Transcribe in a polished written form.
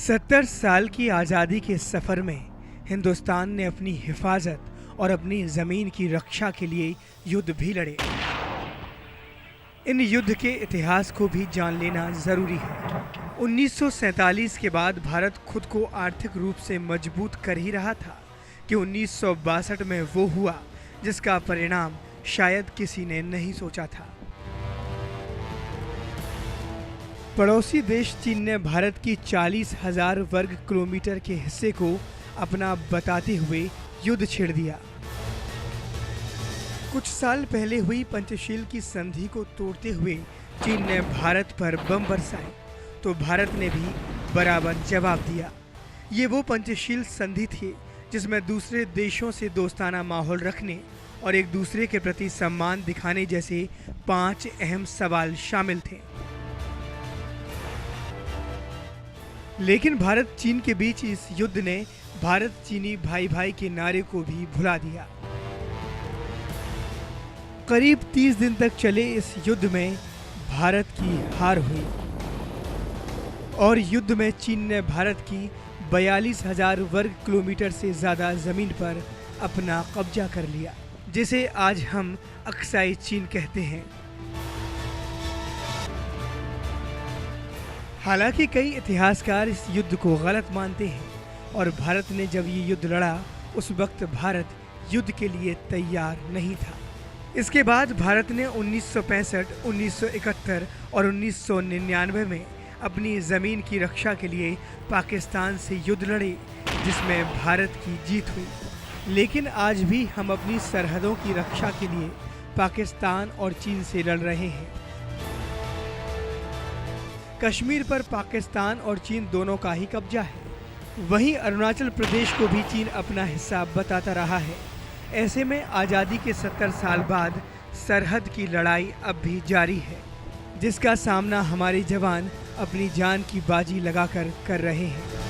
70 साल की आज़ादी के सफ़र में हिंदुस्तान ने अपनी हिफाजत और अपनी ज़मीन की रक्षा के लिए युद्ध भी लड़े। इन युद्ध के इतिहास को भी जान लेना ज़रूरी है। 1947 के बाद भारत खुद को आर्थिक रूप से मजबूत कर ही रहा था कि 1962 में वो हुआ जिसका परिणाम शायद किसी ने नहीं सोचा था। पड़ोसी देश चीन ने भारत की 40,000 वर्ग किलोमीटर के हिस्से को अपना बताते हुए युद्ध छेड़ दिया। कुछ साल पहले हुई पंचशील की संधि को तोड़ते हुए चीन ने भारत पर बम बरसाए तो भारत ने भी बराबर जवाब दिया। ये वो पंचशील संधि थी जिसमें दूसरे देशों से दोस्ताना माहौल रखने और एक दूसरे के प्रति सम्मान दिखाने जैसे 5 अहम सवाल शामिल थे। लेकिन भारत चीन के बीच इस युद्ध ने भारत चीनी भाई भाई के नारे को भी भुला दिया। करीब 30 दिन तक चले इस युद्ध में भारत की हार हुई और युद्ध में चीन ने भारत की 42,000 वर्ग किलोमीटर से ज़्यादा ज़मीन पर अपना कब्जा कर लिया, जिसे आज हम अक्साई चीन कहते हैं। हालांकि कई इतिहासकार इस युद्ध को गलत मानते हैं और भारत ने जब ये युद्ध लड़ा उस वक्त भारत युद्ध के लिए तैयार नहीं था। इसके बाद भारत ने 1965, 1971 और 1999 में अपनी ज़मीन की रक्षा के लिए पाकिस्तान से युद्ध लड़े जिसमें भारत की जीत हुई। लेकिन आज भी हम अपनी सरहदों की रक्षा के लिए पाकिस्तान और चीन से लड़ रहे हैं। कश्मीर पर पाकिस्तान और चीन दोनों का ही कब्जा है। वहीं अरुणाचल प्रदेश को भी चीन अपना हिस्सा बताता रहा है। ऐसे में आज़ादी के 70 साल बाद सरहद की लड़ाई अब भी जारी है, जिसका सामना हमारे जवान अपनी जान की बाजी लगाकर कर रहे हैं।